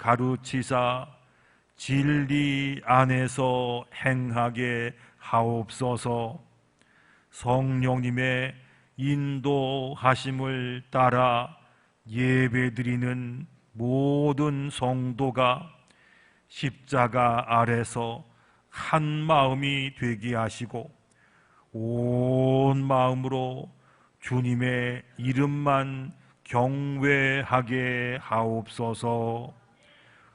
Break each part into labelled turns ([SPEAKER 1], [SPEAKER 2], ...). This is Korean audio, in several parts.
[SPEAKER 1] 가르치사 진리 안에서 행하게 하옵소서. 성령님의 인도하심을 따라 예배드리는 모든 성도가 십자가 아래서 한 마음이 되게 하시고 온 마음으로 주님의 이름만 경외하게 하옵소서.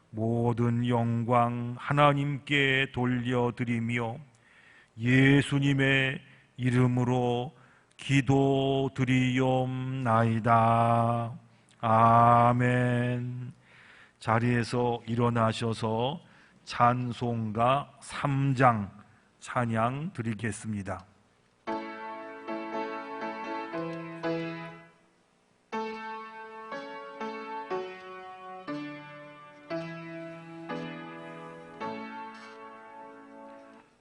[SPEAKER 1] 모든 영광 하나님께 돌려드리며 예수님의 이름으로 기도드리옵나이다. 아멘. 자리에서 일어나셔서 찬송가 3장 찬양 드리겠습니다.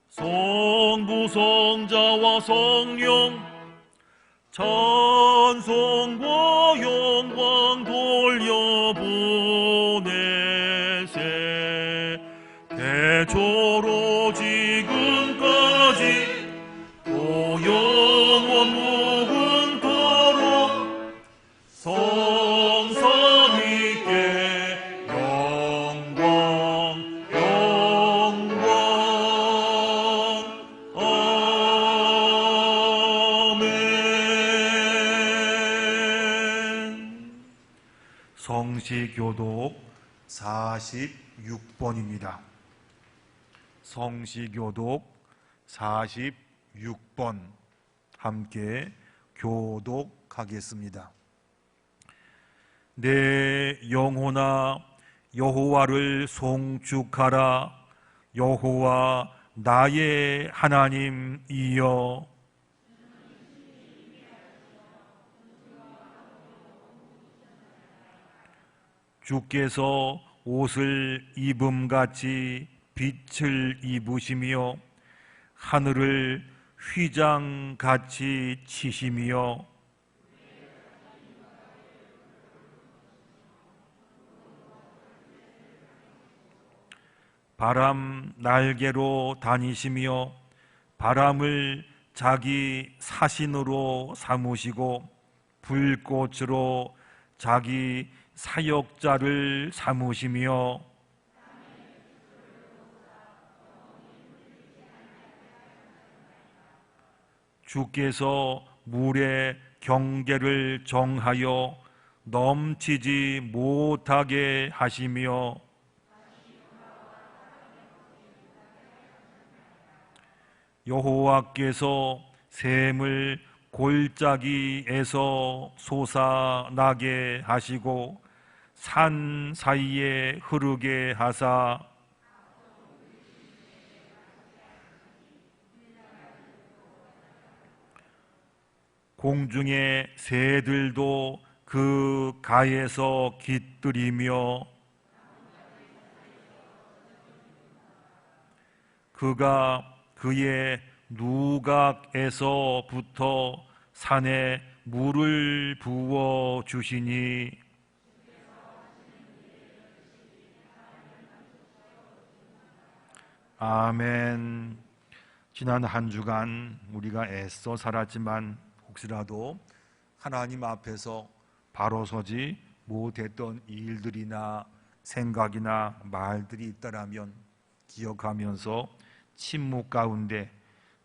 [SPEAKER 1] 성부 성자와 성령 찬송과 영광 돌려보내세. 대초로 지금까지 또 영원 무궁토록 성삼위께 영광 영광. 성시교독 46번입니다. 성시교독 46번 함께 교독하겠습니다. 내 영혼아 여호와를 송축하라. 여호와 나의 하나님이여. 주께서 옷을 입음같이 빛을 입으시며 하늘을 휘장같이 치시며 바람 날개로 다니시며 바람을 자기 사신으로 삼으시고 불꽃으로 자기 사역자를 삼으시며 주께서 물의 경계를 정하여 넘치지 못하게 하시며 여호와께서 샘을 골짜기에서 솟아나게 하시고 산 사이에 흐르게 하사 공중의 새들도 그 가에서 깃들이며 그가 그의 누각에서부터 산에 물을 부어 주시니 아멘. 지난 한 주간 우리가 애써 살았지만 혹시라도 하나님 앞에서 바로 서지 못했던 일들이나 생각이나 말들이 있다라면 기억하면서 침묵 가운데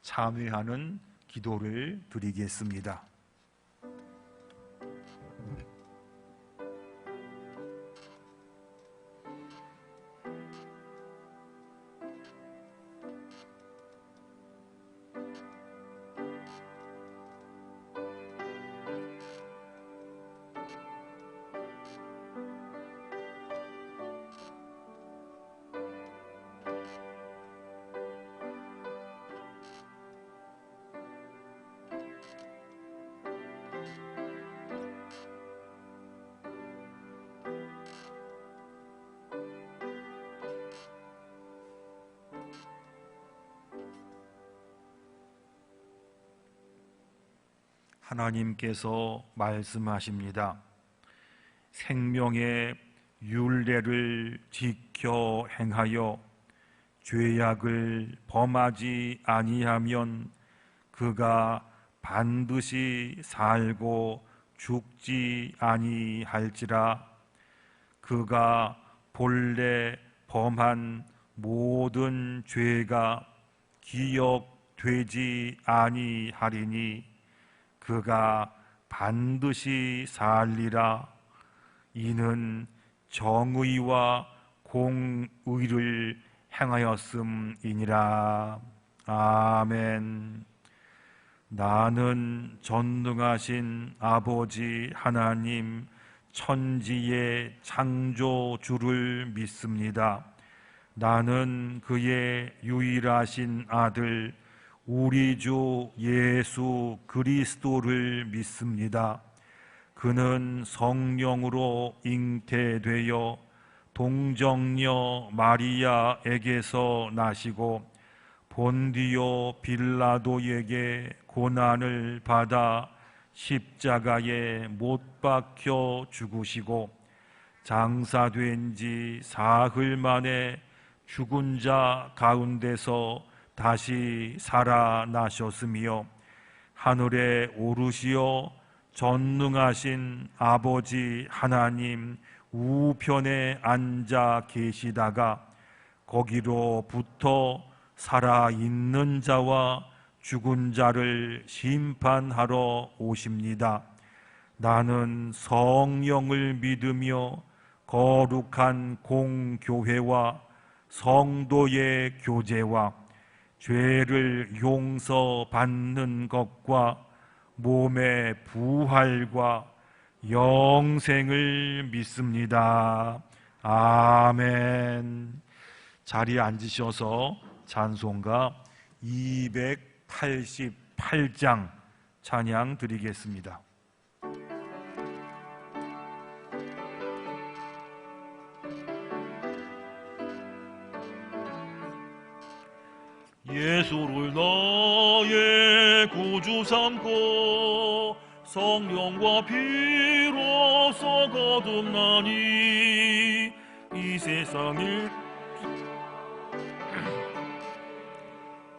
[SPEAKER 1] 참회하는 기도를 드리겠습니다. 하나님께서 말씀하십니다. 생명의 율례를 지켜 행하여 죄악을 범하지 아니하면 그가 반드시 살고 죽지 아니할지라. 그가 본래 범한 모든 죄가 기억되지 아니하리니 그가 반드시 살리라. 이는 정의와 공의를 행하였음이니라. 아멘. 나는 전능하신 아버지 하나님 천지의 창조주를 믿습니다. 나는 그의 유일하신 아들 우리 주 예수 그리스도를 믿습니다. 그는 성령으로 잉태되어 동정녀 마리아에게서 나시고 본디오 빌라도에게 고난을 받아 십자가에 못 박혀 죽으시고 장사된 지 사흘 만에 죽은 자 가운데서 다시 살아나셨으며 하늘에 오르시어 전능하신 아버지 하나님 우편에 앉아 계시다가 거기로부터 살아있는 자와 죽은 자를 심판하러 오십니다. 나는 성령을 믿으며 거룩한 공교회와 성도의 교제와 죄를 용서받는 것과 몸의 부활과 영생을 믿습니다. 아멘. 자리에 앉으셔서 찬송가 288장 찬양 드리겠습니다.
[SPEAKER 2] 예수를 나의 구주 삼고 성령과 피로써 거듭나니 이 세상을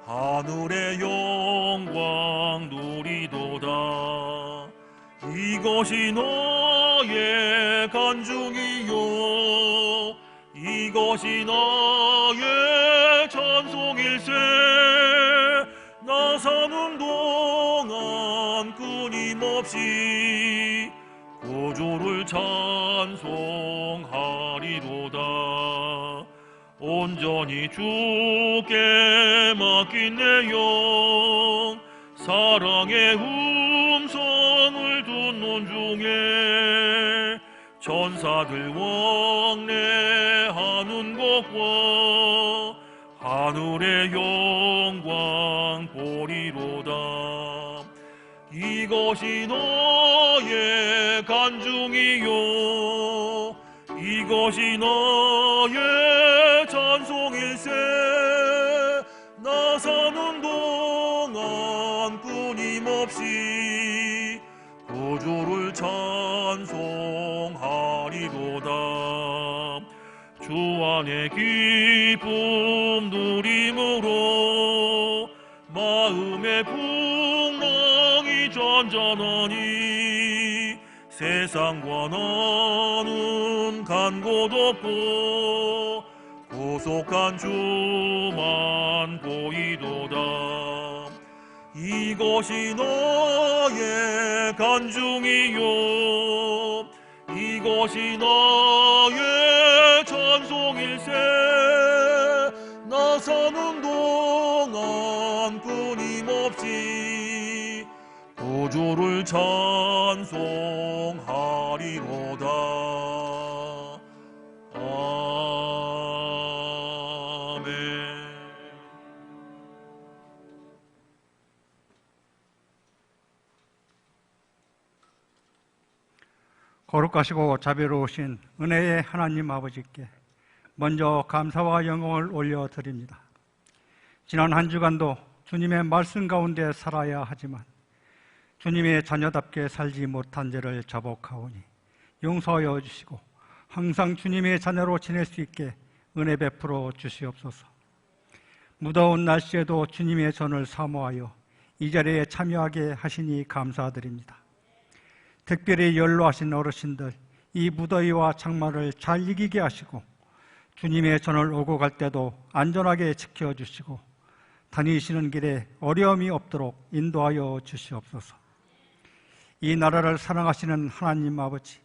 [SPEAKER 2] 하늘의 영광 누리도다. 이것이 나의 간증이요 이것이 나의 찬송일세. 나 사는 동안 끊임없이 구주를 찬송하리로다. 온전히 주께 맡긴 내 영 사랑의 음성을 듣는 중에 천사들 왕래하는 것과 하늘의 영광 보리로다. 이것이 나의 간증이요 이것이 나의 찬송일세. 나 사는 동안 끊임없이 구주를 찬송하리로다. 주 안에 기쁨 누림으로 마음의 풍랑이 잔잔하니 세상과 나는 간 곳 없고 구속한 주만 보이도다. 이것이 나의 간증이요 이것이 나의 찬송일세. 나 사는 동안 끊임없이 구주를 찬송하리로다. 아멘.
[SPEAKER 3] 거룩하시고 자비로우신 은혜의 하나님 아버지께 먼저 감사와 영광을 올려드립니다. 지난 한 주간도 주님의 말씀 가운데 살아야 하지만 주님의 자녀답게 살지 못한 죄를 자복하오니 용서하여 주시고 항상 주님의 자녀로 지낼 수 있게 은혜 베풀어 주시옵소서. 무더운 날씨에도 주님의 전을 사모하여 이 자리에 참여하게 하시니 감사드립니다. 특별히 연로하신 어르신들, 이 무더위와 장마를 잘 이기게 하시고 주님의 전을 오고 갈 때도 안전하게 지켜주시고 다니시는 길에 어려움이 없도록 인도하여 주시옵소서. 이 나라를 사랑하시는 하나님 아버지,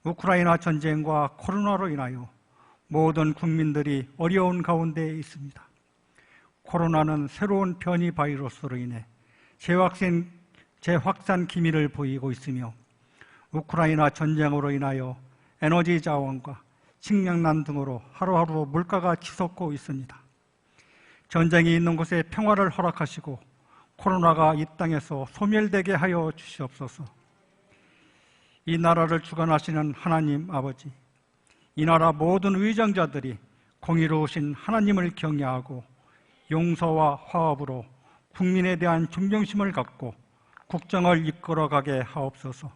[SPEAKER 3] 우크라이나 전쟁과 코로나로 인하여 모든 국민들이 어려운 가운데 있습니다. 코로나는 새로운 변이 바이러스로 인해 재확산 기미를 보이고 있으며 우크라이나 전쟁으로 인하여 에너지 자원과 식량난 등으로 하루하루 물가가 치솟고 있습니다. 전쟁이 있는 곳에 평화를 허락하시고 코로나가 이 땅에서 소멸되게 하여 주시옵소서. 이 나라를 주관하시는 하나님 아버지, 이 나라 모든 위정자들이 공의로우신 하나님을 경외하고 용서와 화합으로 국민에 대한 존경심을 갖고 국정을 이끌어가게 하옵소서.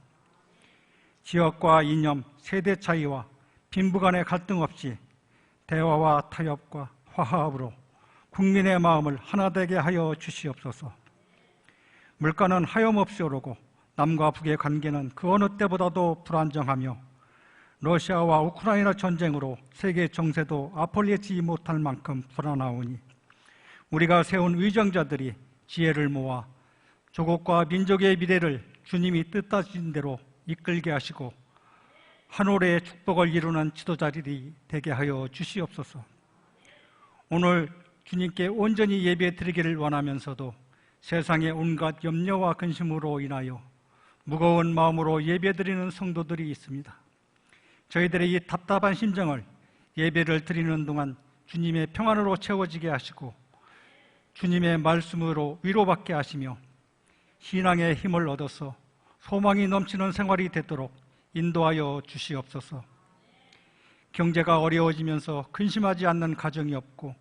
[SPEAKER 3] 지역과 이념, 세대 차이와 빈부 간의 갈등 없이 대화와 타협과 화합으로 국민의 마음을 하나 되게 하여 주시옵소서. 물가는 하염없이 오르고 남과 북의 관계는 그 어느 때보다도 불안정하며 러시아와 우크라이나 전쟁으로 세계 정세도 앞을내지 못할 만큼 불안하오니 우리가 세운 위정자들이 지혜를 모아 조국과 민족의 미래를 주님이 뜻하신 대로 이끌게 하시고 하늘의 축복을 이루는 지도자들이 되게 하여 주시옵소서. 오늘 주님께 온전히 예배 드리기를 원하면서도 세상의 온갖 염려와 근심으로 인하여 무거운 마음으로 예배 드리는 성도들이 있습니다. 저희들의 이 답답한 심정을 예배를 드리는 동안 주님의 평안으로 채워지게 하시고 주님의 말씀으로 위로받게 하시며 신앙의 힘을 얻어서 소망이 넘치는 생활이 되도록 인도하여 주시옵소서. 경제가 어려워지면서 근심하지 않는 가정이 없고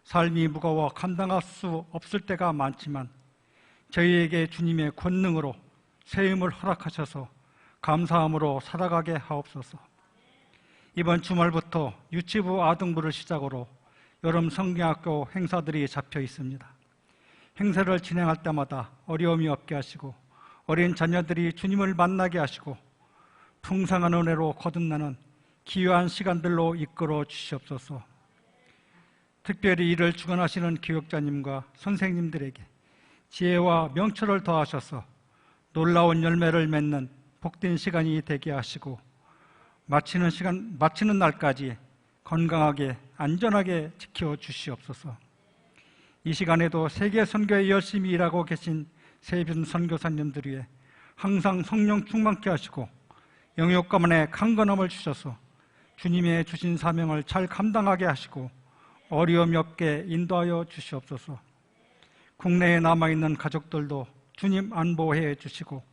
[SPEAKER 3] 삶이 무거워 감당할 수 없을 때가 많지만 저희에게 주님의 권능으로 새 힘을 허락하셔서 감사함으로 살아가게 하옵소서. 이번 주말부터 유치부 아동부를 시작으로 여름 성경학교 행사들이 잡혀 있습니다. 행사를 진행할 때마다 어려움이 없게 하시고 어린 자녀들이 주님을 만나게 하시고 풍성한 은혜로 거듭나는 기묘한 시간들로 이끌어 주시옵소서. 특별히 이를 주관하시는 교육자님과 선생님들에게 지혜와 명철을 더하셔서 놀라운 열매를 맺는 복된 시간이 되게 하시고 마치는 날까지 건강하게 안전하게 지켜 주시옵소서. 이 시간에도 세계 선교에 열심히 일하고 계신 세분 선교사님들 위해 항상 성령 충만케 하시고 영역 가문에 강건함을 주셔서 주님의 주신 사명을 잘 감당하게 하시고 어려움이 없게 인도하여 주시옵소서. 국내에 남아있는 가족들도 주님 안보해 주시고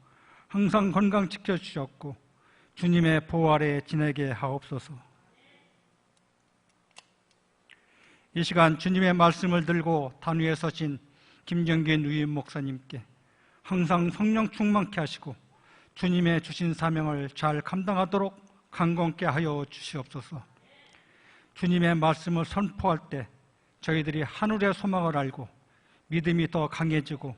[SPEAKER 3] 항상 건강 지켜주셨고 주님의 보호 아래 지내게 하옵소서. 이 시간 주님의 말씀을 들고 단위에 서신 김정균 위임 목사님께 항상 성령 충만케 하시고 주님의 주신 사명을 잘 감당하도록 강건케 하여 주시옵소서. 주님의 말씀을 선포할 때 저희들이 하늘의 소망을 알고 믿음이 더 강해지고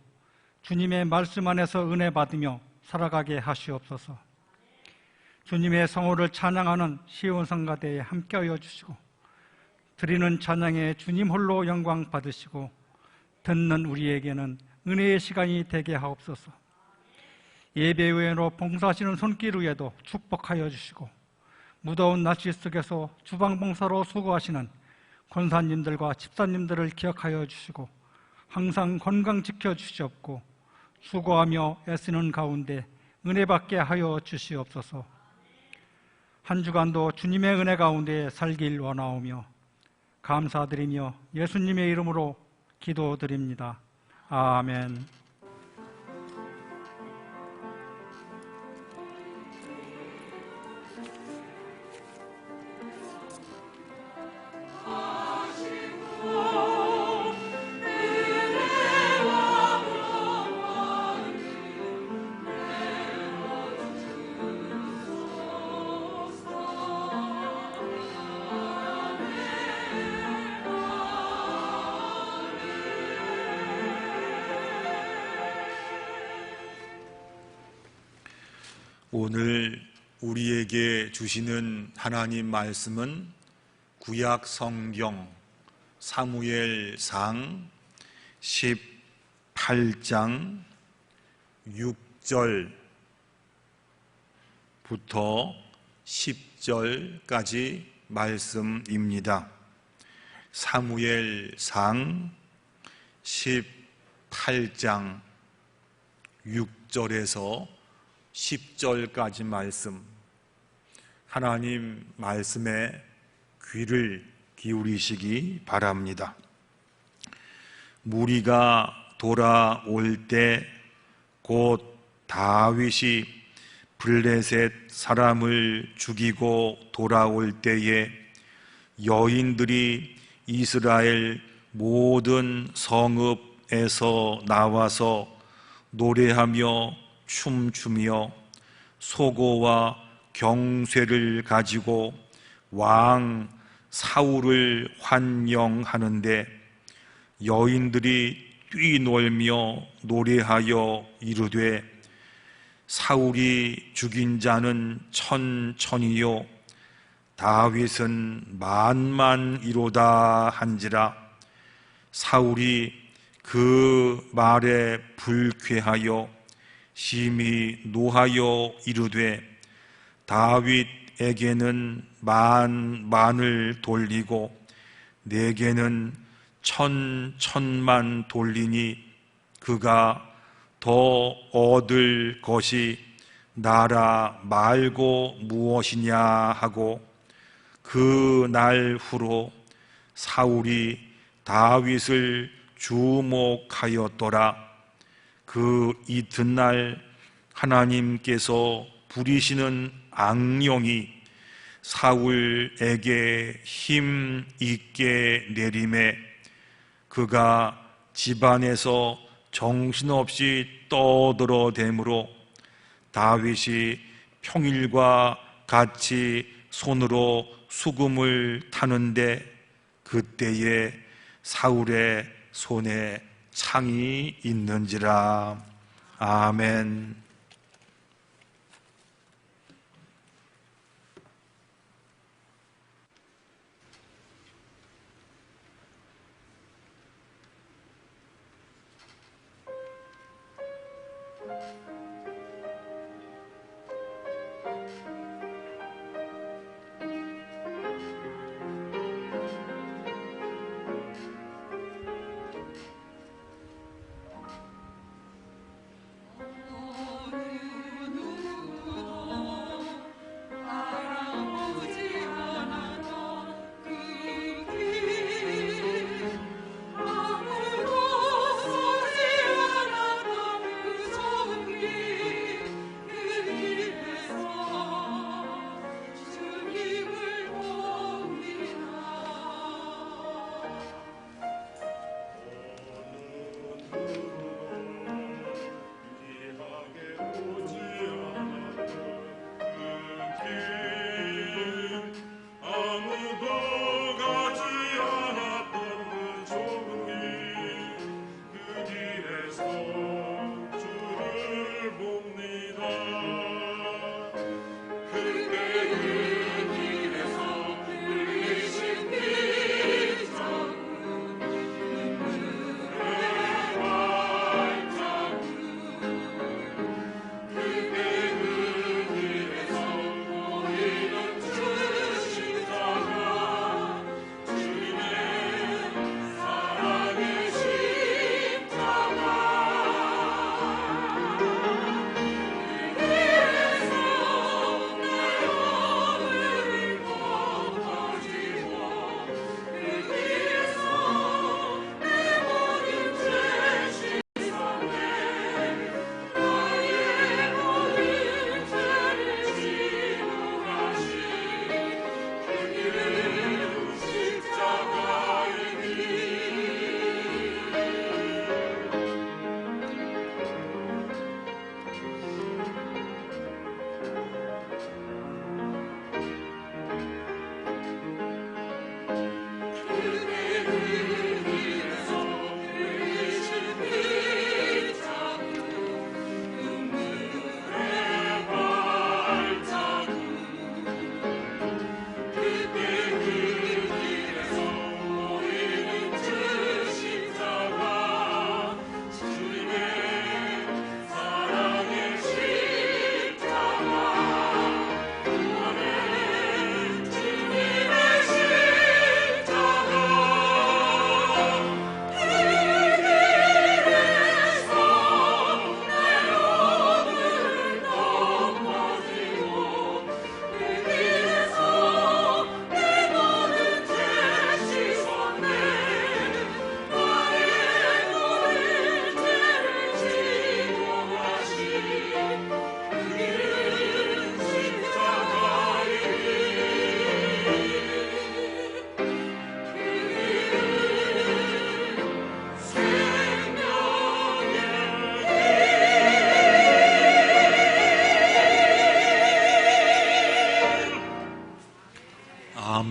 [SPEAKER 3] 주님의 말씀 안에서 은혜 받으며 살아가게 하시옵소서. 주님의 성호를 찬양하는 시온성가대에 함께하여 주시고 드리는 찬양에 주님 홀로 영광 받으시고 듣는 우리에게는 은혜의 시간이 되게 하옵소서. 예배 외로 봉사하시는 손길 위에도 축복하여 주시고 무더운 날씨 속에서 주방 봉사로 수고하시는 권사님들과 집사님들을 기억하여 주시고 항상 건강 지켜주시옵고 수고하며 애쓰는 가운데 은혜 받게 하여 주시옵소서. 한 주간도 주님의 은혜 가운데 살길 원하오며 감사드리며 예수님의 이름으로 기도드립니다. 아멘.
[SPEAKER 4] 오늘 우리에게 주시는 하나님 말씀은 구약 성경 사무엘상 18장 6절부터 10절까지 말씀입니다. 사무엘상 18장 6절에서 10절까지 말씀, 하나님 말씀에 귀를 기울이시기 바랍니다. 무리가 돌아올 때 곧 다윗이 블레셋 사람을 죽이고 돌아올 때에 여인들이 이스라엘 모든 성읍에서 나와서 노래하며 춤추며 소고와 경쇠를 가지고 왕 사울을 환영하는데 여인들이 뛰놀며 노래하여 이르되 사울이 죽인 자는 천천이요 다윗은 만만이로다 한지라. 사울이 그 말에 불쾌하여 심히 노하여 이르되 다윗에게는 만만을 돌리고 내게는 천만 돌리니 그가 더 얻을 것이 나라 말고 무엇이냐 하고 그 날 후로 사울이 다윗을 주목하였더라. 그 이튿날 하나님께서 부리시는 악령이 사울에게 힘 있게 내림에 그가 집안에서 정신없이 떠들어대므로 다윗이 평일과 같이 손으로 수금을 타는데 그때에 사울의 손에 창이 있는지라. 아멘.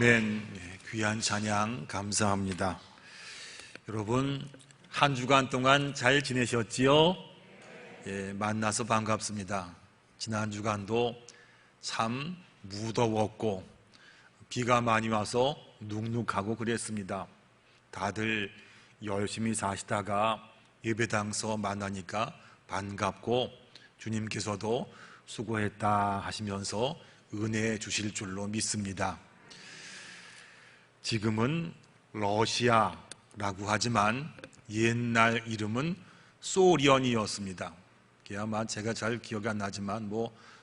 [SPEAKER 4] 아멘. 귀한 찬양 감사합니다. 여러분 한 주간 동안 잘 지내셨지요? 만나서 반갑습니다. 지난 주간도 참 무더웠고 비가 많이 와서 눅눅하고 그랬습니다. 다들 열심히 사시다가 예배당서 만나니까 반갑고 주님께서도 수고했다 하시면서 은혜 주실 줄로 믿습니다. 지금은 러시아라고 하지만 옛날 이름은 소련이었습니다. 아마 제가 잘 기억이 안 나지만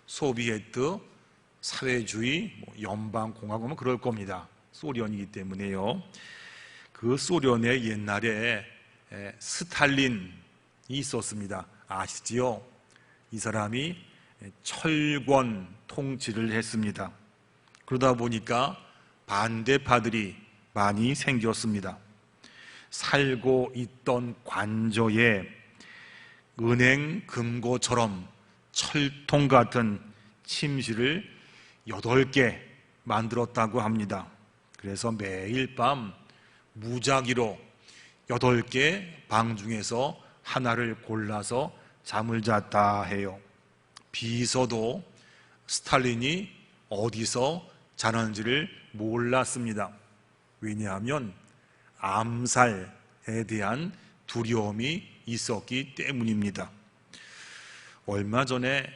[SPEAKER 4] 소비에트 사회주의 연방공화국은 그럴 겁니다. 소련이기 때문에요. 그 소련의 옛날에 스탈린이 있었습니다. 아시지요? 이 사람이 철권 통치를 했습니다. 그러다 보니까 반대파들이 많이 생겼습니다. 살고 있던 관저에 은행 금고처럼 철통 같은 침실을 8개 만들었다고 합니다. 그래서 매일 밤 무작위로 8개 방 중에서 하나를 골라서 잠을 잤다 해요. 비서도 스탈린이 어디서 자는지를 몰랐습니다. 왜냐하면 암살에 대한 두려움이 있었기 때문입니다. 얼마 전에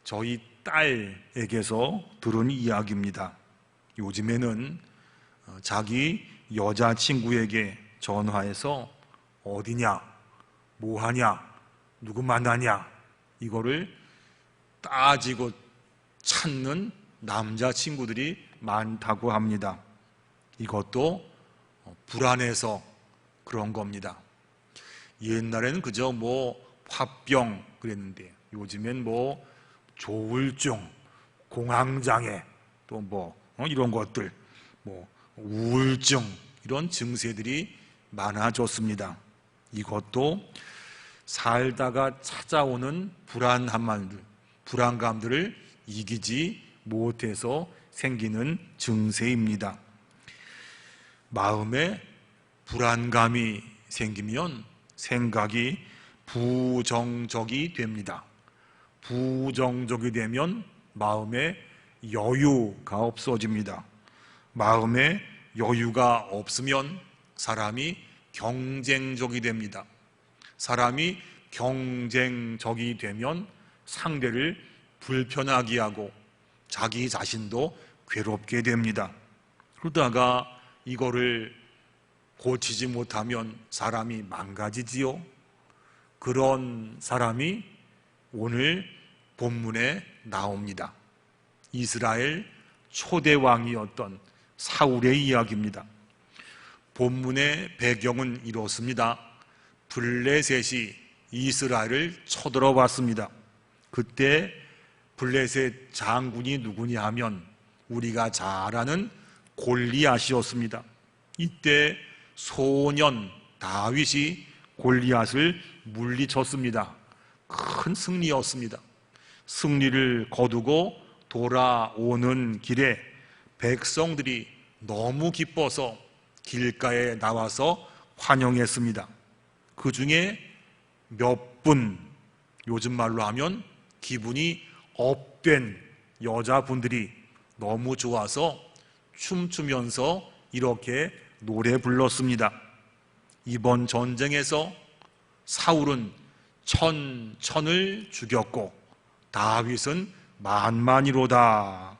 [SPEAKER 4] 저희 딸에게서 들은 이야기입니다. 요즘에는 자기 여자친구에게 전화해서 어디냐, 뭐하냐, 누구 만나냐 이거를 따지고 찾는 남자친구들이 많다고 합니다. 이것도 불안해서 그런 겁니다. 옛날에는 그저 화병 그랬는데 요즘엔 조울증, 공황장애 또 이런 것들 우울증 이런 증세들이 많아졌습니다. 이것도 살다가 찾아오는 불안감들을 이기지 못해서 생기는 증세입니다. 마음에 불안감이 생기면 생각이 부정적이 됩니다. 부정적이 되면 마음에 여유가 없어집니다. 마음에 여유가 없으면 사람이 경쟁적이 됩니다. 사람이 경쟁적이 되면 상대를 불편하게 하고 자기 자신도 괴롭게 됩니다. 그러다가 이거를 고치지 못하면 사람이 망가지지요. 그런 사람이 오늘 본문에 나옵니다. 이스라엘 초대 왕이었던 사울의 이야기입니다. 본문의 배경은 이렇습니다. 블레셋이 이스라엘을 쳐들어왔습니다. 그때 블레셋 장군이 누구냐 하면 우리가 잘 아는 골리앗이었습니다. 이때 소년 다윗이 골리앗을 물리쳤습니다. 큰 승리였습니다. 승리를 거두고 돌아오는 길에 백성들이 너무 기뻐서 길가에 나와서 환영했습니다. 그 중에 몇 분, 요즘 말로 하면 기분이 업된 여자분들이 너무 좋아서 춤추면서 이렇게 노래 불렀습니다. 이번 전쟁에서 사울은 천을 죽였고 다윗은 만만이로다.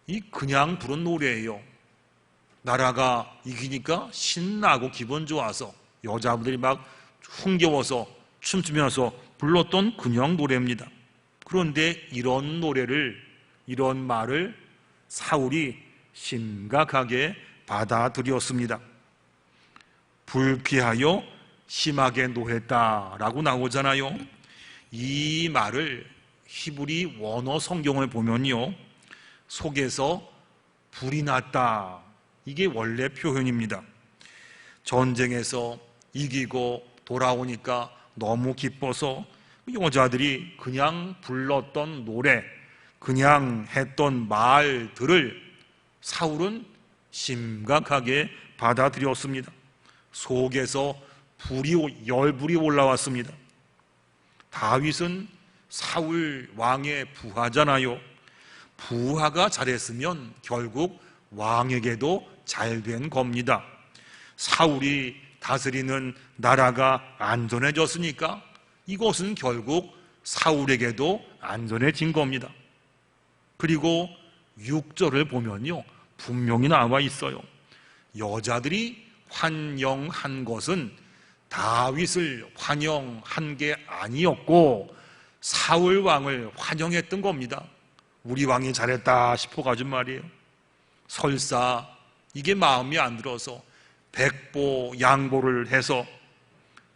[SPEAKER 4] 이 그냥 부른 노래예요. 나라가 이기니까 신나고 기분 좋아서 여자분들이 막 흥겨워서 춤추면서 불렀던 그냥 노래입니다. 그런데 이런 노래를, 이런 말을 사울이 심각하게 받아들였습니다. 불쾌하여 심하게 노했다라고 나오잖아요. 이 말을 히브리 원어 성경을 보면요, 속에서 불이 났다, 이게 원래 표현입니다. 전쟁에서 이기고 돌아오니까 너무 기뻐서 여자들이 그냥 불렀던 노래, 그냥 했던 말들을 사울은 심각하게 받아들였습니다. 속에서 열불이 올라왔습니다. 다윗은 사울 왕의 부하잖아요. 부하가 잘했으면 결국 왕에게도 잘된 겁니다. 사울이 다스리는 나라가 안전해졌으니까 이것은 결국 사울에게도 안전해진 겁니다. 그리고 6절을 보면요, 분명히 나와 있어요. 여자들이 환영한 것은 다윗을 환영한 게 아니었고 사울 왕을 환영했던 겁니다. 우리 왕이 잘했다 싶어가지고 말이에요. 설사 이게 마음이 안 들어서 백보 양보를 해서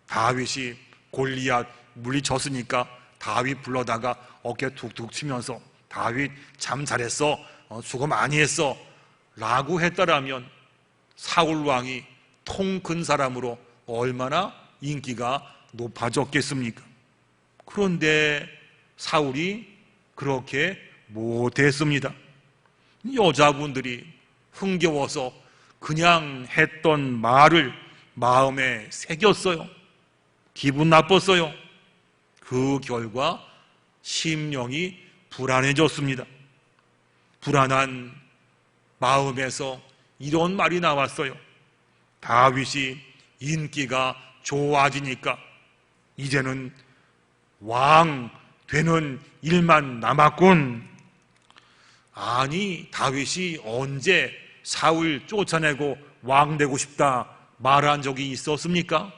[SPEAKER 4] 다윗이 골리앗 물리쳤으니까 다윗 불러다가 어깨 툭툭 치면서 다윗 참 잘했어, 수고 많이 했어 라고 했다라면 사울 왕이 통 큰 사람으로 얼마나 인기가 높아졌겠습니까? 그런데 사울이 그렇게 못했습니다. 여자분들이 흥겨워서 그냥 했던 말을 마음에 새겼어요. 기분 나빴어요. 그 결과 심령이 불안해졌습니다. 불안한 마음에서 이런 말이 나왔어요. 다윗이 인기가 좋아지니까 이제는 왕 되는 일만 남았군. 아니, 다윗이 언제 사울 쫓아내고 왕 되고 싶다 말한 적이 있었습니까?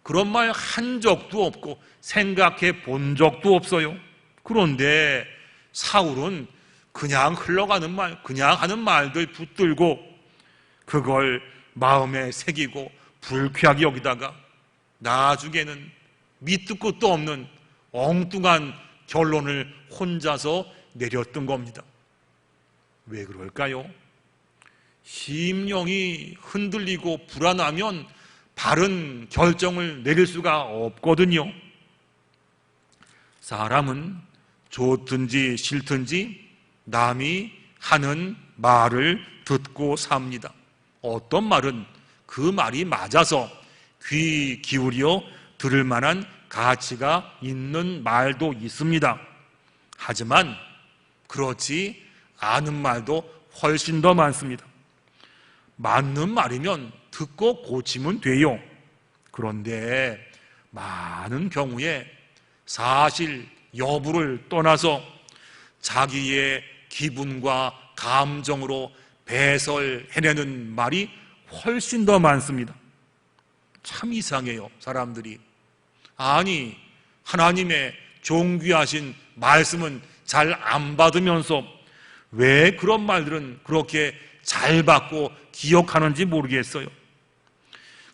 [SPEAKER 4] 그런 말 한 적도 없고 생각해 본 적도 없어요. 그런데 사울은 그냥 흘러가는 말, 그냥 하는 말들 붙들고 그걸 마음에 새기고 불쾌하게 여기다가 나중에는 밑도 끝도 없는 엉뚱한 결론을 혼자서 내렸던 겁니다. 왜 그럴까요? 심령이 흔들리고 불안하면 바른 결정을 내릴 수가 없거든요. 사람은 좋든지 싫든지 남이 하는 말을 듣고 삽니다. 어떤 말은 그 말이 맞아서 귀 기울여 들을 만한 가치가 있는 말도 있습니다. 하지만 그렇지 않은 말도 훨씬 더 많습니다. 맞는 말이면 듣고 고치면 돼요. 그런데 많은 경우에 사실 여부를 떠나서 자기의 기분과 감정으로 배설해내는 말이 훨씬 더 많습니다. 참 이상해요, 사람들이. 아니, 하나님의 존귀하신 말씀은 잘 안 받으면서 왜 그런 말들은 그렇게 잘 받고 기억하는지 모르겠어요.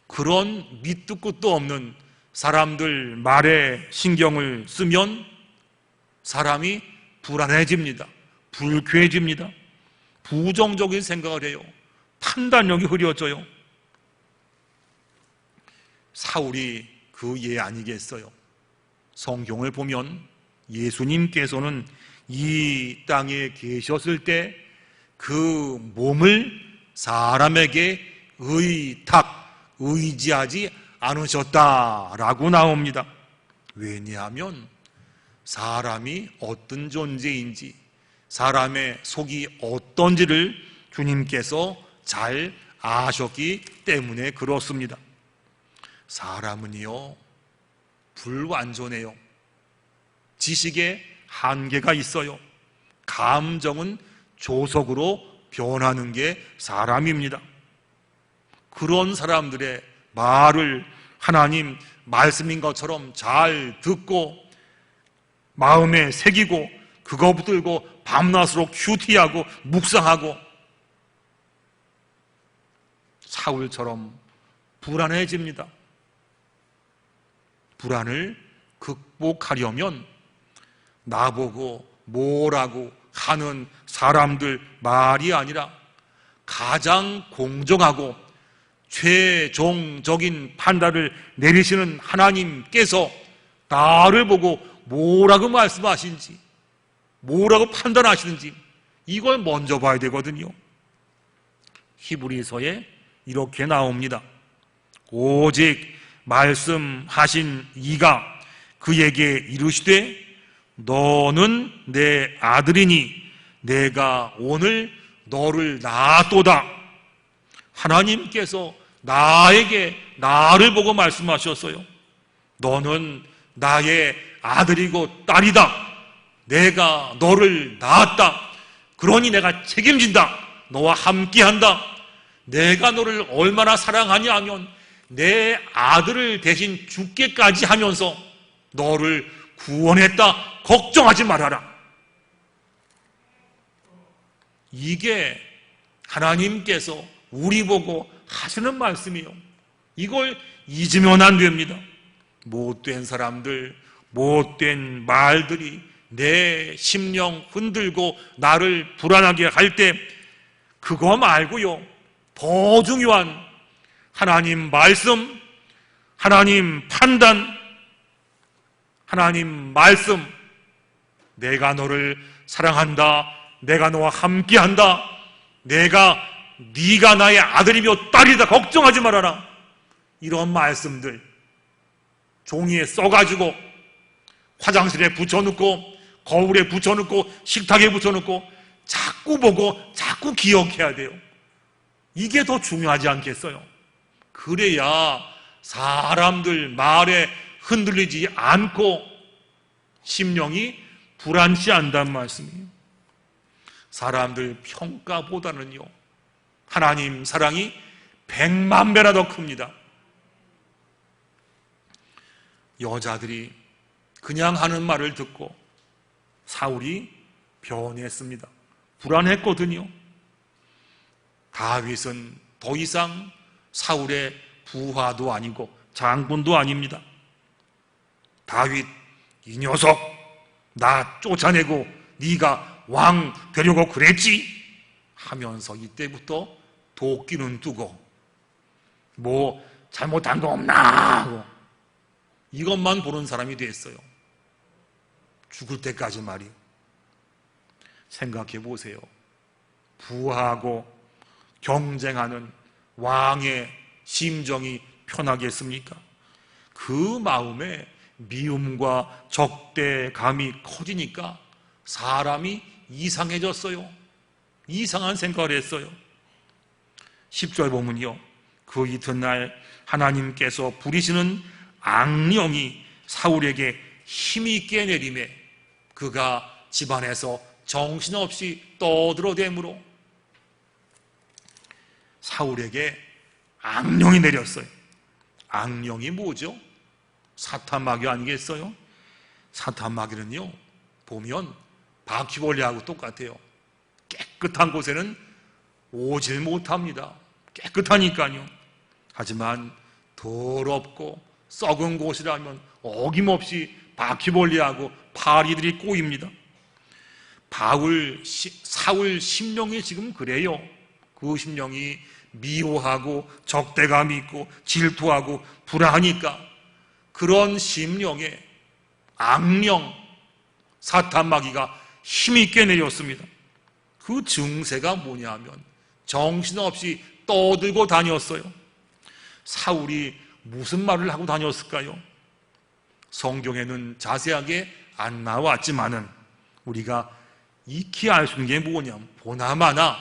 [SPEAKER 4] 그런 밑도 끝도 없는 사람들 말에 신경을 쓰면 사람이 불안해집니다. 불쾌해집니다. 부정적인 생각을 해요. 판단력이 흐려져요. 사울이 그 예 아니겠어요? 성경을 보면 예수님께서는 이 땅에 계셨을 때 그 몸을 사람에게 의지하지 않으셨다라고 나옵니다. 왜냐하면 사람이 어떤 존재인지, 사람의 속이 어떤지를 주님께서 잘 아셨기 때문에 그렇습니다. 사람은요, 불완전해요. 지식에 한계가 있어요. 감정은 조석으로 변하는 게 사람입니다. 그런 사람들의 말을 하나님 말씀인 것처럼 잘 듣고 마음에 새기고 그거 붙들고 밤낮으로 큐티하고 묵상하고 사울처럼 불안해집니다. 불안을 극복하려면 나보고 뭐라고 하는 사람들 말이 아니라 가장 공정하고 최종적인 판단을 내리시는 하나님께서 나를 보고 뭐라고 말씀하시는지, 뭐라고 판단하시는지 이걸 먼저 봐야 되거든요. 히브리서에 이렇게 나옵니다. 오직 말씀하신 이가 그에게 이르시되 너는 내 아들이니 내가 오늘 너를 낳았도다. 하나님께서 나를 보고 말씀하셨어요. 너는 나의 아들이고 딸이다. 내가 너를 낳았다. 그러니 내가 책임진다. 너와 함께한다. 내가 너를 얼마나 사랑하냐 하면 내 아들을 대신 죽게까지 하면서 너를 구원했다. 걱정하지 말아라. 이게 하나님께서 우리 보고 하시는 말씀이요. 이걸 잊으면 안 됩니다. 못된 사람들, 못된 말들이 내 심령 흔들고 나를 불안하게 할 때 그거 말고요, 더 중요한 하나님 말씀, 하나님 판단, 하나님 말씀, 내가 너를 사랑한다, 내가 너와 함께한다, 네가 나의 아들이며 딸이다, 걱정하지 말아라. 이런 말씀들 종이에 써가지고 화장실에 붙여놓고 거울에 붙여놓고 식탁에 붙여놓고 자꾸 보고 자꾸 기억해야 돼요. 이게 더 중요하지 않겠어요? 그래야 사람들 말에 흔들리지 않고 심령이 불안치않다는 말씀이에요. 사람들 평가보다는요, 하나님 사랑이 100만 배나 더 큽니다. 여자들이 그냥 하는 말을 듣고 사울이 변했습니다. 불안했거든요. 다윗은 더 이상 사울의 부하도 아니고 장군도 아닙니다. 다윗, 이 녀석 나 쫓아내고 네가 왕 되려고 그랬지 하면서 이때부터 도끼는 두고 뭐 잘못한 거 없나 하고 이것만 보는 사람이 됐어요. 죽을 때까지 말이요. 생각해 보세요. 부하고 경쟁하는 왕의 심정이 편하겠습니까? 그 마음에 미움과 적대감이 커지니까 사람이 이상해졌어요. 이상한 생각을 했어요. 10절 보면요, 그 이튿날 하나님께서 부리시는 악령이 사울에게 힘있게 내리매 그가 집안에서 정신없이 떠들어대므로 사울에게 악령이 내렸어요. 악령이 뭐죠? 사탄마귀 아니겠어요? 사탄마귀는요, 보면 바퀴벌레하고 똑같아요. 깨끗한 곳에는 오질 못합니다. 깨끗하니까요. 하지만 더럽고 썩은 곳이라면 어김없이 바퀴벌레하고 파리들이 꼬입니다. 사울 심령이 지금 그래요. 그 심령이 미워하고 적대감이 있고 질투하고 불안하니까 그런 심령에 악령, 사탄마귀가 힘있게 내렸습니다. 그 증세가 뭐냐면 정신없이 떠들고 다녔어요. 사울이 무슨 말을 하고 다녔을까요? 성경에는 자세하게 안 나왔지만은 우리가 익히 알 수 있는 게 뭐냐면 보나마나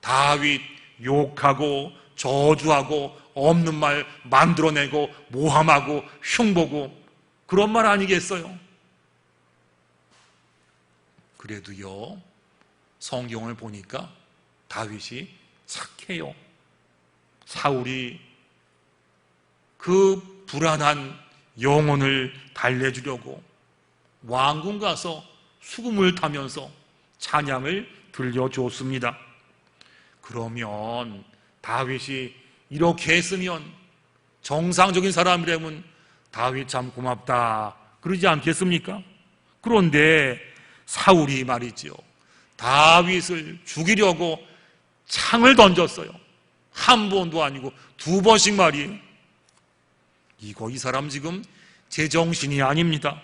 [SPEAKER 4] 다윗 욕하고 저주하고 없는 말 만들어내고 모함하고 흉보고 그런 말 아니겠어요? 그래도요, 성경을 보니까 다윗이 착해요. 사울이 그 불안한 영혼을 달래주려고 왕궁 가서 수금을 타면서 찬양을 들려줬습니다. 그러면 다윗이 이렇게 했으면 정상적인 사람이라면 다윗 참 고맙다 그러지 않겠습니까? 그런데 사울이 말이죠, 다윗을 죽이려고 창을 던졌어요. 한 번도 아니고 두 번씩 말이에요. 이 사람 지금 제정신이 아닙니다.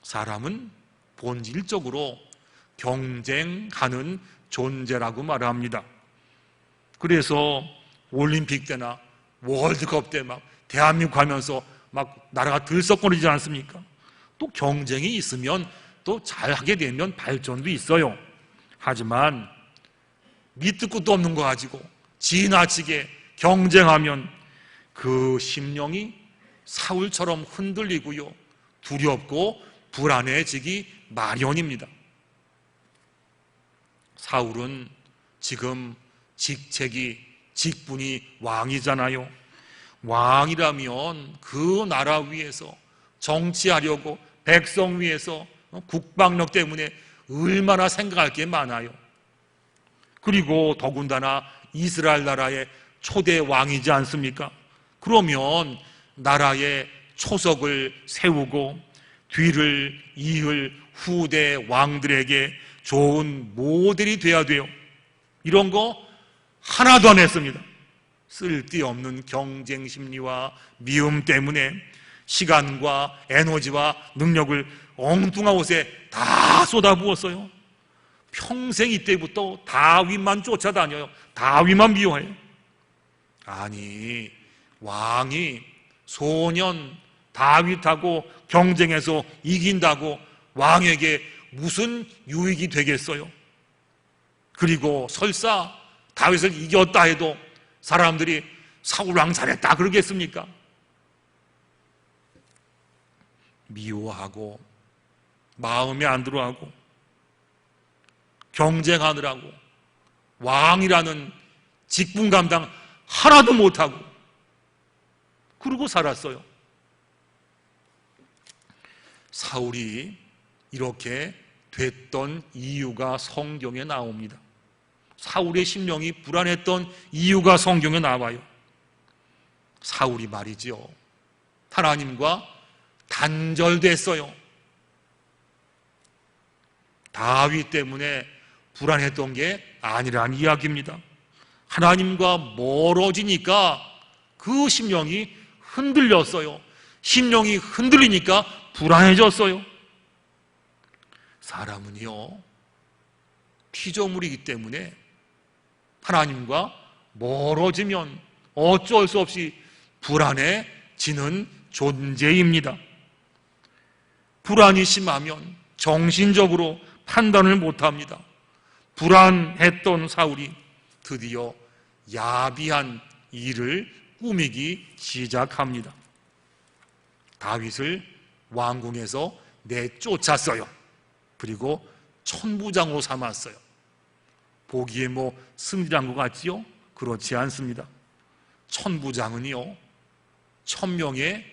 [SPEAKER 4] 사람은 본질적으로 경쟁하는 존재라고 말합니다. 그래서 올림픽 때나 월드컵 때 막 대한민국 가면서 막 나라가 들썩거리지 않습니까? 또 경쟁이 있으면 또 잘하게 되면 발전도 있어요. 하지만 밑도 끝도 없는 거 가지고 지나치게 경쟁하면 그 심령이 사울처럼 흔들리고요, 두렵고 불안해지기 마련입니다. 사울은 지금 직분이 왕이잖아요. 왕이라면 그 나라 위에서 정치하려고 백성 위해서 국방력 때문에 얼마나 생각할 게 많아요. 그리고 더군다나 이스라엘 나라의 초대 왕이지 않습니까? 그러면 나라의 초석을 세우고 뒤를 이을 후대 왕들에게 좋은 모델이 돼야 돼요. 이런 거 하나도 안 했습니다. 쓸데없는 경쟁 심리와 미움 때문에 시간과 에너지와 능력을 엉뚱한 곳에 다 쏟아부었어요. 평생 이때부터 다윗만 쫓아다녀요. 다윗만 미워해요. 아니, 왕이 소년 다윗하고 경쟁해서 이긴다고 왕에게 무슨 유익이 되겠어요? 그리고 설사 다윗을 이겼다 해도 사람들이 사울 왕 잘했다 그러겠습니까? 미워하고 마음에 안 들어하고 경쟁하느라고 왕이라는 직분 감당 하나도 못하고 그러고 살았어요. 사울이 이렇게 됐던 이유가 성경에 나옵니다. 사울의 심령이 불안했던 이유가 성경에 나와요. 사울이 말이지요, 하나님과 단절됐어요. 다윗 때문에 불안했던 게 아니란 이야기입니다. 하나님과 멀어지니까 그 심령이 흔들렸어요. 심령이 흔들리니까 불안해졌어요. 사람은요, 피조물이기 때문에 하나님과 멀어지면 어쩔 수 없이 불안해지는 존재입니다. 불안이 심하면 정신적으로 판단을 못합니다. 불안했던 사울이 드디어 야비한 일을 꾸미기 시작합니다. 다윗을 왕궁에서 내쫓았어요. 그리고 천부장으로 삼았어요. 보기에 뭐 승리한 것 같지요? 그렇지 않습니다. 천부장은요, 1000명의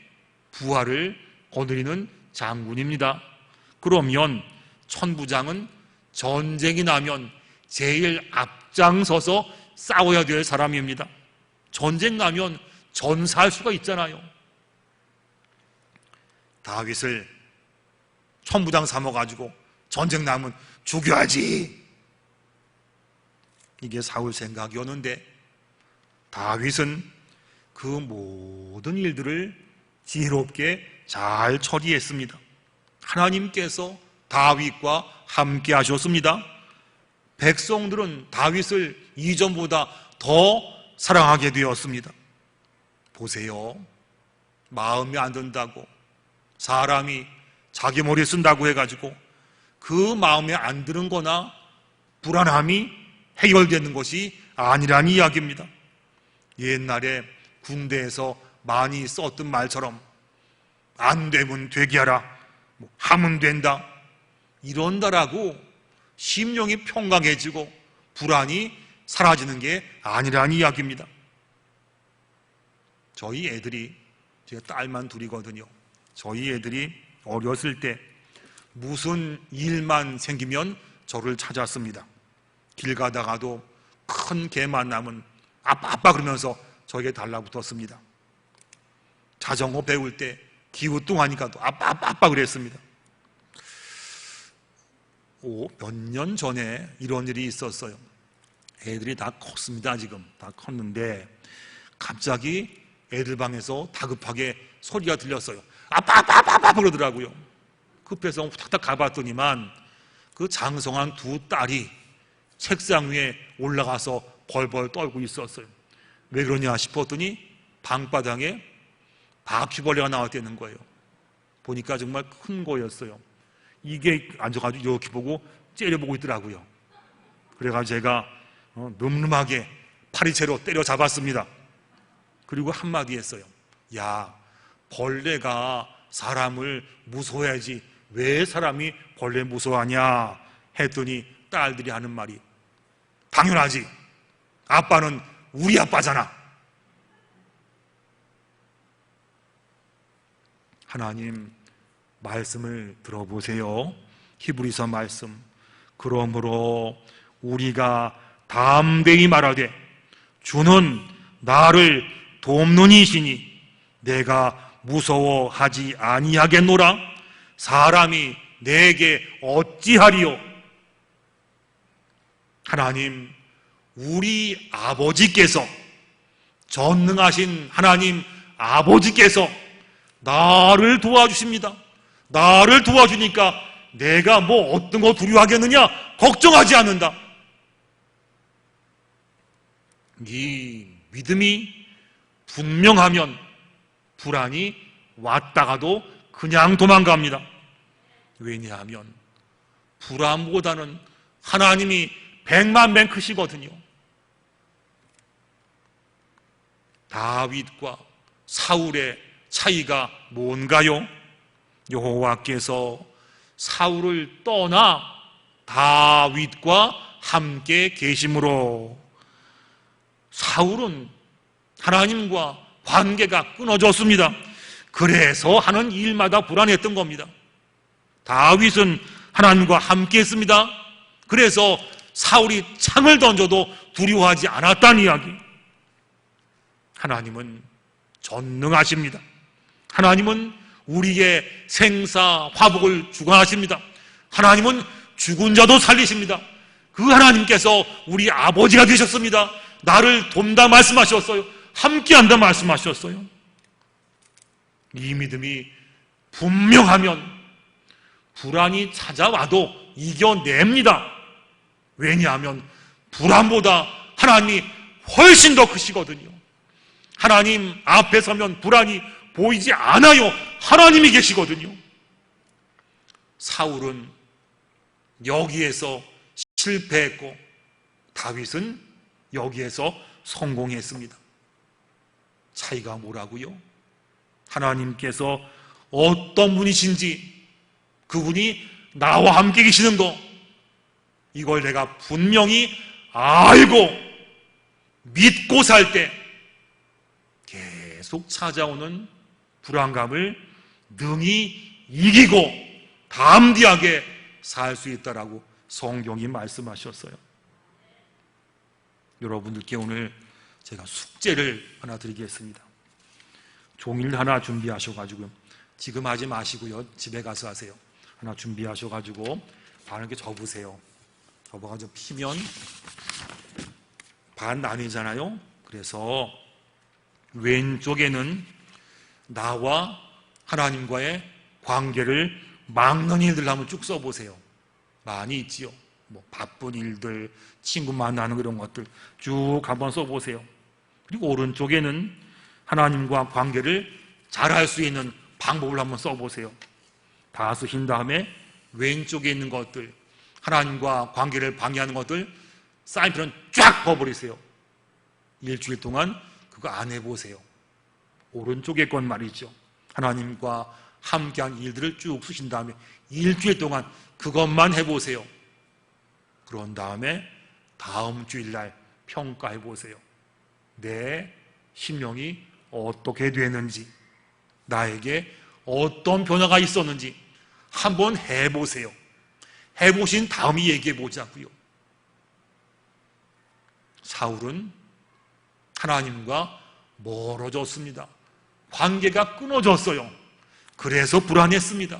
[SPEAKER 4] 부하를 거느리는 장군입니다. 그러면 천부장은 전쟁이 나면 제일 앞장서서 싸워야 될 사람입니다. 전쟁 나면 전사할 수가 있잖아요. 다윗을 천부장 삼아가지고 전쟁 나면 죽여야지, 이게 사울 생각이었는데 다윗은 그 모든 일들을 지혜롭게 잘 처리했습니다. 하나님께서 다윗과 함께 하셨습니다. 백성들은 다윗을 이전보다 더 사랑하게 되었습니다. 보세요, 마음에 안 든다고 사람이 자기 머리에 쓴다고 해가지고 그 마음에 안 드는 거나 불안함이 해결되는 것이 아니란 이야기입니다. 옛날에 군대에서 많이 썼던 말처럼 안 되면 되게 하라, 하면 된다, 이런다라고 심령이 평강해지고 불안이 사라지는 게 아니란 이야기입니다. 저희 애들이, 제 딸만 둘이거든요. 저희 애들이 어렸을 때 무슨 일만 생기면 저를 찾았습니다. 길 가다가도 큰 개 만나면 아빠 아빠 그러면서 저에게 달라붙었습니다. 자전거 배울 때 기우뚱하니까 또 아빠 아빠 아빠 그랬습니다. 몇 년 전에 이런 일이 있었어요. 애들이 다 컸습니다. 지금 다 컸는데 갑자기 애들 방에서 다급하게 소리가 들렸어요. 아빠 아빠 아빠 아빠 그러더라고요. 급해서 탁탁 가봤더니만 그 장성한 두 딸이 책상 위에 올라가서 벌벌 떨고 있었어요. 왜 그러냐 싶었더니 방바닥에 바퀴벌레가 나왔다는 거예요. 보니까 정말 큰 거였어요. 이게 앉아가지고 이렇게 보고 째려보고 있더라고요. 그래가지고 제가 늠름하게 파리채로 때려 잡았습니다. 그리고 한마디 했어요. 야, 벌레가 사람을 무서워해야지 왜 사람이 벌레 무서워하냐 했더니 딸들이 하는 말이, 당연하지, 아빠는 우리 아빠잖아. 하나님 말씀을 들어보세요. 히브리서 말씀. 그러므로 우리가 담대히 말하되 주는 나를 돕는 이시니 내가 무서워하지 아니하겠노라. 사람이 내게 어찌하리요. 하나님, 우리 아버지께서, 전능하신 하나님 아버지께서 나를 도와주십니다. 나를 도와주니까 내가 뭐 어떤 거 두려워하겠느냐? 걱정하지 않는다. 이 믿음이 분명하면 불안이 왔다가도 그냥 도망갑니다. 왜냐하면 불안보다는 하나님이 100만 배 크시거든요. 다윗과 사울의 차이가 뭔가요? 여호와께서 사울을 떠나 다윗과 함께 계심으로 사울은 하나님과 관계가 끊어졌습니다. 그래서 하는 일마다 불안했던 겁니다. 다윗은 하나님과 함께 했습니다. 그래서 사울이 창을 던져도 두려워하지 않았다는 이야기. 하나님은 전능하십니다. 하나님은 우리의 생사 화복을 주관하십니다. 하나님은 죽은 자도 살리십니다. 그 하나님께서 우리 아버지가 되셨습니다. 나를 돕다 말씀하셨어요. 함께한다 말씀하셨어요. 이 믿음이 분명하면 불안이 찾아와도 이겨냅니다. 왜냐하면 불안보다 하나님이 훨씬 더 크시거든요. 하나님 앞에 서면 불안이 보이지 않아요. 하나님이 계시거든요. 사울은 여기에서 실패했고 다윗은 여기에서 성공했습니다. 차이가 뭐라고요? 하나님께서 어떤 분이신지, 그분이 나와 함께 계시는 거, 이걸 내가 분명히 알고 믿고 살 때 계속 찾아오는 불안감을 능히 이기고 담대하게 살 수 있다라고 성경이 말씀하셨어요. 여러분들께 오늘 제가 숙제를 하나 드리겠습니다. 종이를 하나 준비하셔가지고, 지금 하지 마시고요, 집에 가서 하세요. 하나 준비하셔가지고 반을 이렇게 접으세요. 접어가지고 피면 반 나뉘잖아요. 그래서 왼쪽에는 나와 하나님과의 관계를 막는 일들 한번 쭉 써보세요. 많이 있지요. 뭐 바쁜 일들, 친구 만나는 그런 것들 쭉 한번 써보세요. 그리고 오른쪽에는 하나님과 관계를 잘할 수 있는 방법을 한번 써보세요. 다 쓰신 다음에 왼쪽에 있는 것들, 하나님과 관계를 방해하는 것들 사인펜은 쫙 퍼버리세요. 일주일 동안 그거 안 해보세요. 오른쪽에 건 말이죠. 하나님과 함께한 일들을 쭉 쓰신 다음에 일주일 동안 그것만 해보세요. 그런 다음에 다음 주일날 평가해보세요. 내 심령이 어떻게 되는지, 나에게 어떤 변화가 있었는지 한번 해보세요. 해보신 다음에 얘기해보자고요. 사울은 하나님과 멀어졌습니다. 관계가 끊어졌어요. 그래서 불안했습니다.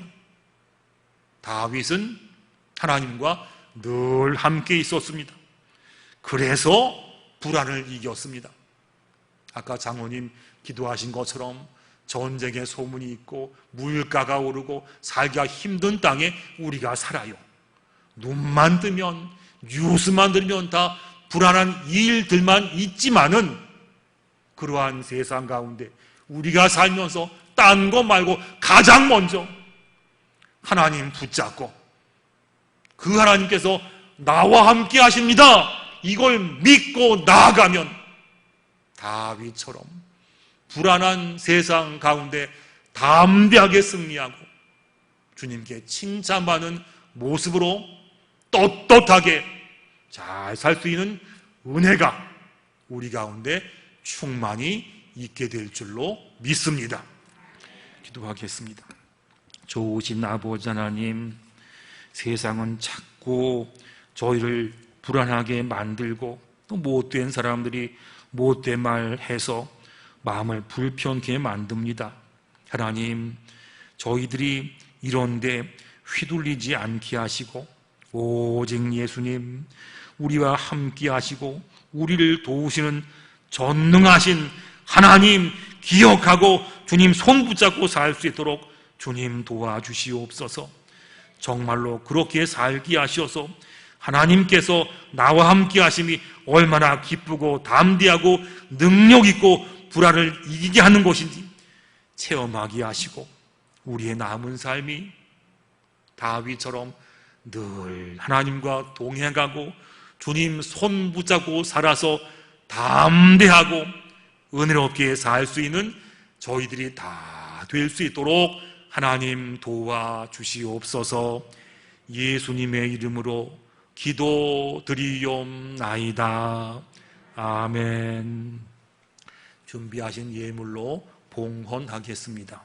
[SPEAKER 4] 다윗은 하나님과 늘 함께 있었습니다. 그래서 불안을 이겼습니다. 아까 장로님 기도하신 것처럼 전쟁의 소문이 있고 물가가 오르고 살기가 힘든 땅에 우리가 살아요. 눈만 뜨면 뉴스만 들으면 다 불안한 일들만 있지만은 그러한 세상 가운데 우리가 살면서 딴 거 말고 가장 먼저 하나님 붙잡고 그 하나님께서 나와 함께 하십니다. 이걸 믿고 나아가면 다윗처럼 불안한 세상 가운데 담대하게 승리하고 주님께 칭찬받는 모습으로 떳떳하게 잘 살 수 있는 은혜가 우리 가운데 충만히 있게 될 줄로 믿습니다. 기도하겠습니다. 좋으신 아버지 하나님, 세상은 자꾸 저희를 불안하게 만들고 또 못된 사람들이 못된 말 해서 마음을 불편케 만듭니다. 하나님, 저희들이 이런데 휘둘리지 않게 하시고 오직 예수님, 우리와 함께 하시고 우리를 도우시는 전능하신 하나님 기억하고 주님 손 붙잡고 살 수 있도록 주님 도와주시옵소서. 정말로 그렇게 살게 하셔서 하나님께서 나와 함께 하심이 얼마나 기쁘고 담대하고 능력 있고 불안을 이기게 하는 것인지 체험하게 하시고 우리의 남은 삶이 다윗처럼 늘 하나님과 동행하고 주님 손 붙잡고 살아서 담대하고 은혜롭게 살 수 있는 저희들이 다 될 수 있도록 하나님 도와주시옵소서. 예수님의 이름으로 기도드리옵나이다. 아멘. 준비하신 예물로 봉헌하겠습니다.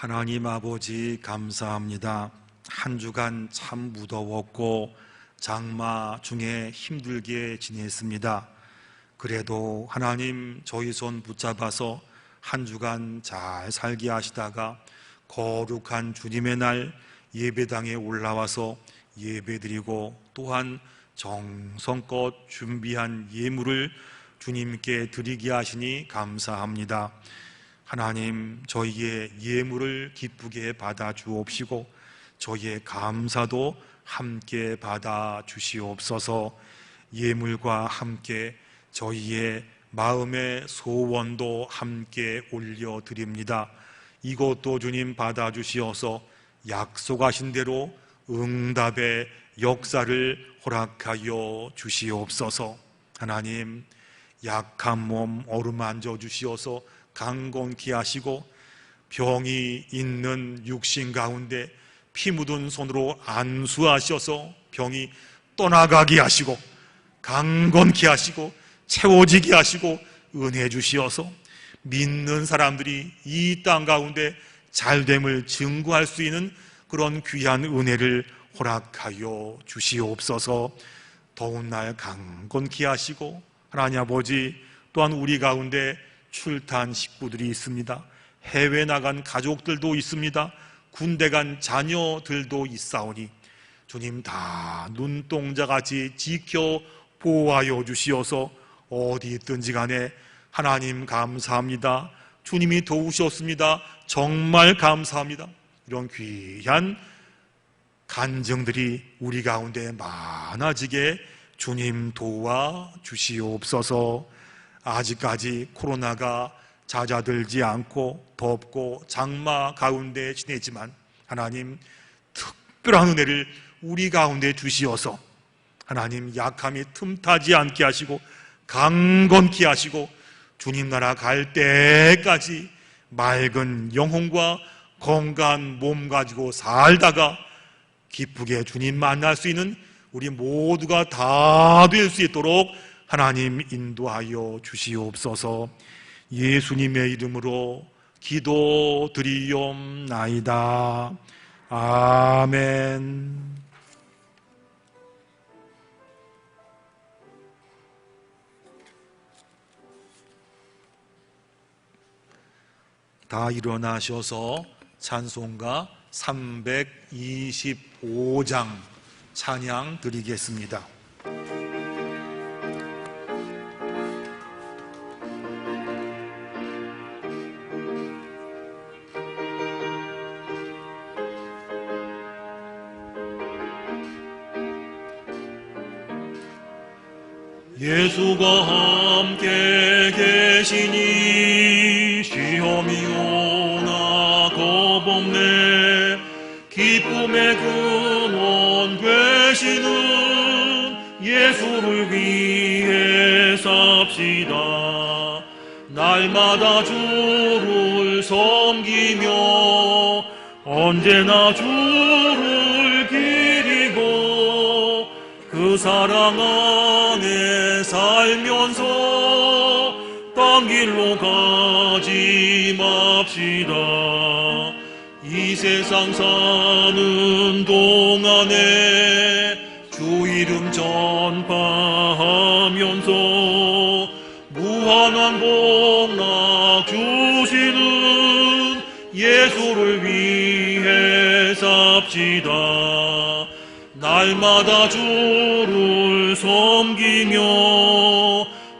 [SPEAKER 4] 하나님 아버지 감사합니다. 한 주간 참 무더웠고 장마 중에 힘들게 지냈습니다. 그래도 하나님 저희 손 붙잡아서 한 주간 잘 살게 하시다가 거룩한 주님의 날 예배당에 올라와서 예배드리고 또한 정성껏 준비한 예물을 주님께 드리게 하시니 감사합니다. 하나님, 저희의 예물을 기쁘게 받아 주옵시고 저희의 감사도 함께 받아 주시옵소서. 예물과 함께 저희의 마음의 소원도 함께 올려드립니다. 이것도 주님 받아 주시어서 약속하신 대로 응답의 역사를 허락하여 주시옵소서. 하나님, 약한 몸 어루만져 주시어서 강건케 하시고 병이 있는 육신 가운데 피 묻은 손으로 안수하셔서 병이 떠나가게 하시고 강건케 하시고 채워지게 하시고 은혜 주시어서 믿는 사람들이 이 땅 가운데 잘됨을 증거할 수 있는 그런 귀한 은혜를 허락하여 주시옵소서. 더운 날 강건케 하시고, 하나님 아버지, 또한 우리 가운데 출탄 식구들이 있습니다. 해외 나간 가족들도 있습니다. 군대 간 자녀들도 있사오니 주님 다 눈동자같이 지켜 보호하여 주시어서 어디 있든지 간에 하나님 감사합니다. 주님이 도우셨습니다. 정말 감사합니다. 이런 귀한 간증들이 우리 가운데 많아지게 주님 도와 주시옵소서. 아직까지 코로나가 잦아들지 않고 덥고 장마 가운데 지내지만 하나님 특별한 은혜를 우리 가운데 주시어서 하나님 약함이 틈타지 않게 하시고 강건케 하시고 주님 나라 갈 때까지 맑은 영혼과 건강한 몸 가지고 살다가 기쁘게 주님 만날 수 있는 우리 모두가 다 될 수 있도록 하나님 인도하여 주시옵소서. 예수님의 이름으로 기도드리옵나이다. 아멘. 다 일어나셔서 찬송가 325장 찬양 드리겠습니다.
[SPEAKER 2] 예수가 함께 계시니 시험이 오나 겁없네. 기쁨의 근원 되시는 예수를 위해 삽시다. 날마다 주를 섬기며 언제나 주를 기리고 그 사랑 안에 살면서 딴 길로 가지 맙시다. 이 세상 사는 동안에 주 이름 전파하면서 무한한 복락 주시는 예수를 위해 삽시다. 날마다 주를 섬기며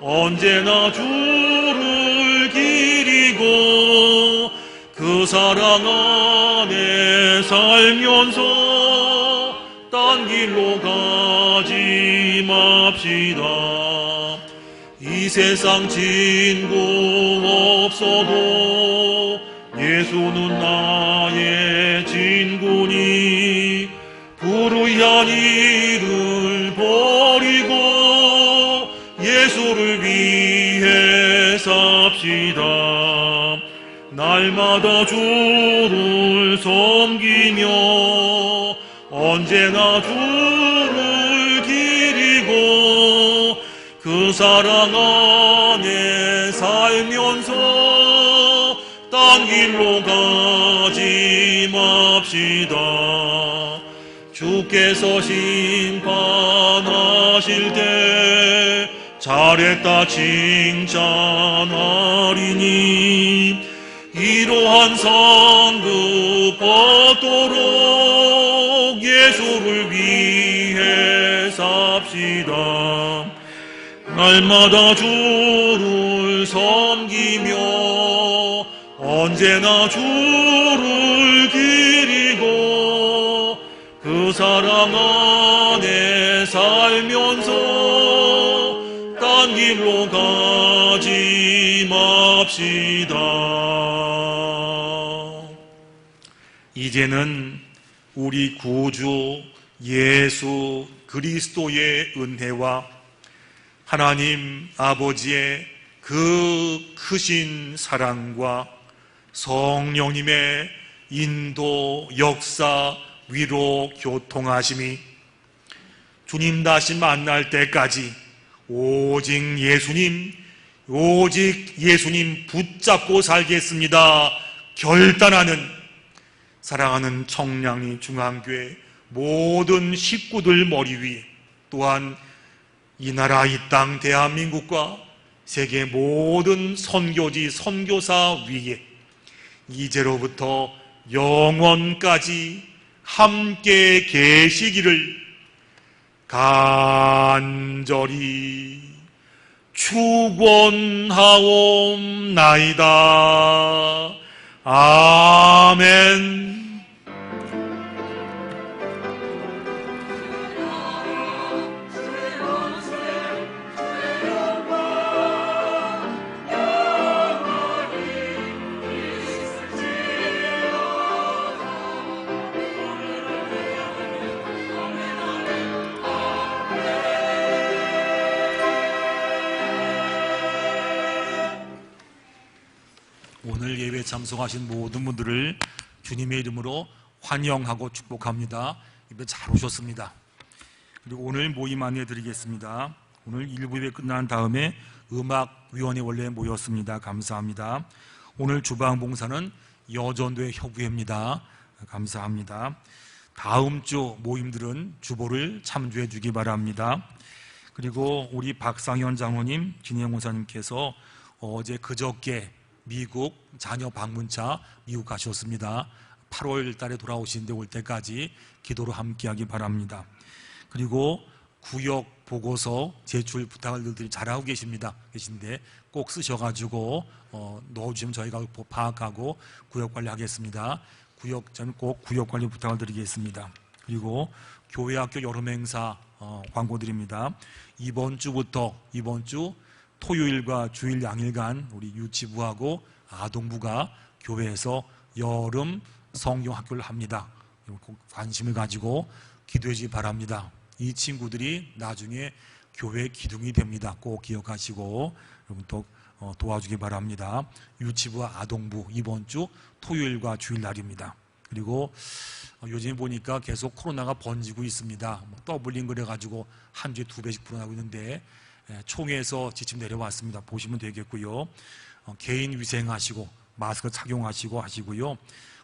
[SPEAKER 2] 언제나 주를 기리고 그 사랑 안에 살면서 딴 길로 가지 맙시다. 이 세상 진국 없어도 예수는 나의 진군이 불의한 일을 버리고 예수를 위해 삽시다. 날마다 주를 섬기며 언제나 주를 기리고 그 사랑 안에 살면서 딴 길로 가지 맙시다. 주께서 심판하실 때 잘했다 칭찬하리니 이러한 상급 받도록 예수를 위해 삽시다. 날마다 주를 섬기며 언제나 주를 기리고 그 사랑 안에 살면서 딴 길로 가지 맙시다.
[SPEAKER 4] 이제는 우리 구주 예수 그리스도의 은혜와 하나님 아버지의 그 크신 사랑과 성령님의 인도, 역사, 위로, 교통하심이 주님 다시 만날 때까지 오직 예수님 붙잡고 살겠습니다 결단하는 사랑하는 청량리 중앙교회 모든 식구들 머리 위에, 또한 이 나라 이 땅 대한민국과 세계 모든 선교지 선교사 위에 이제로부터 영원까지 함께 계시기를 간절히 축원하옵나이다. 아멘. 오늘 예배에 참석하신 모든 분들을 주님의 이름으로 환영하고 축복합니다. 예배 잘 오셨습니다. 그리고 오늘 모임 안내 드리겠습니다. 오늘 1부 예배 끝난 다음에 음악위원회 원래 모였습니다. 감사합니다. 오늘 주방봉사는 여전도의 협의회입니다. 감사합니다. 다음 주 모임들은 주보를 참조해 주기 바랍니다. 그리고 우리 박상현 장로님, 진행 목사님께서 어제 그저께 미국 자녀 방문차 미국 가셨습니다. 8월 달에 돌아오시는데 올 때까지 기도로 함께하기 바랍니다. 그리고 구역 보고서 제출 부탁을 늘 잘하고 계신데 꼭 쓰셔가지고 넣어주시면 저희가 파악하고 구역 관리하겠습니다. 저는 꼭 구역 관리 부탁을 드리겠습니다. 그리고 교회 학교 여름 행사 광고 드립니다. 이번 주 토요일과 주일 양일간 우리 유치부하고 아동부가 교회에서 여름 성경 학교를 합니다. 꼭 관심을 가지고 기도해 주시기 바랍니다. 이 친구들이 나중에 교회 기둥이 됩니다. 꼭 기억하시고 여러분 또 도와주기 바랍니다. 유치부와 아동부 이번 주 토요일과 주일 날입니다. 그리고 요즘 보니까 계속 코로나가 번지고 있습니다. 더블링 그래가지고 한 주에 2배씩 불어나고 있는데 총회에서 지침 내려왔습니다. 보시면 되겠고요. 개인 위생하시고 마스크 착용하시고 하시고요.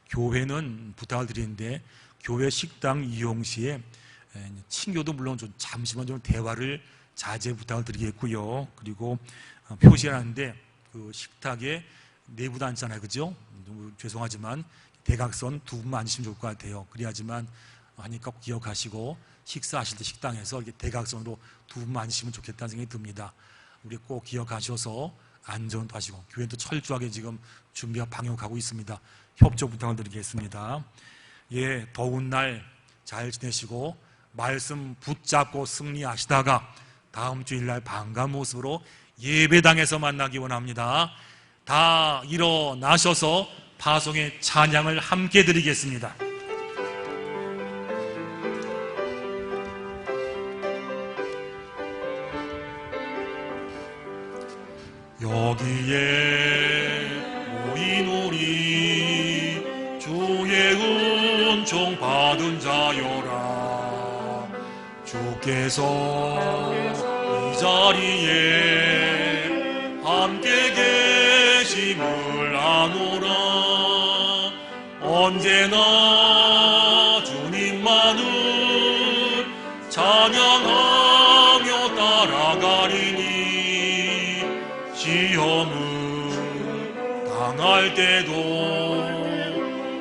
[SPEAKER 4] 교회는 부탁을 드리는데 교회 식당 이용 시에 친교도 물론 좀 잠시만 좀 대화를 자제 부탁을 드리겠고요. 그리고 표시하는데 그 식탁에 내부도 앉잖아요, 그죠? 죄송하지만 대각선 두 분만 앉으시면 좋을 것 같아요. 그래야지만 하니까 기억하시고 식사하실 때 식당에서 이렇게 대각선으로 두 분만 앉으시면 좋겠다는 생각이 듭니다. 우리 꼭 기억하셔서 안전도 하시고 교회도 철저하게 지금 준비와 방역하고 있습니다. 협조 부탁을 드리겠습니다. 예, 더운 날 잘 지내시고 말씀 붙잡고 승리하시다가 다음 주일날 반가운 모습으로 예배당에서 만나기 원합니다. 다 일어나셔서 파송의 찬양을 함께 드리겠습니다. 여기에 모인 우리 주의 은총 받은 자여라. 주께서 이 자리에 함께 계심을 아노라. 언제나 주님만을 찬양하며 따라가리니 시험을 당할 때도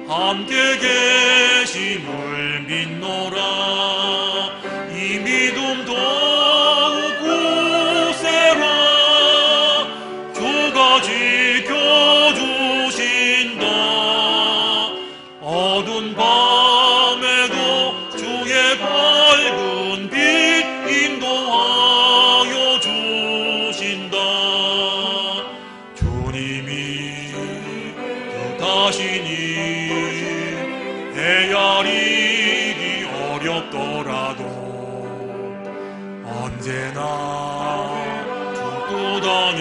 [SPEAKER 4] 함께 계심을 믿노라. 이 믿음 더욱 굳세라. 주가 지켜주신다. 어두운 밤에도 주의 밝은 빛 인도하여 주신다. 주님이 뜻하시니 헤아리기 어렵더라도 언제나 주 뜻 안에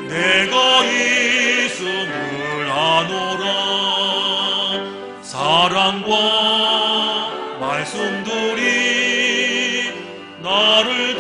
[SPEAKER 4] 내가 있음을
[SPEAKER 2] 찬양과 말씀들이 나를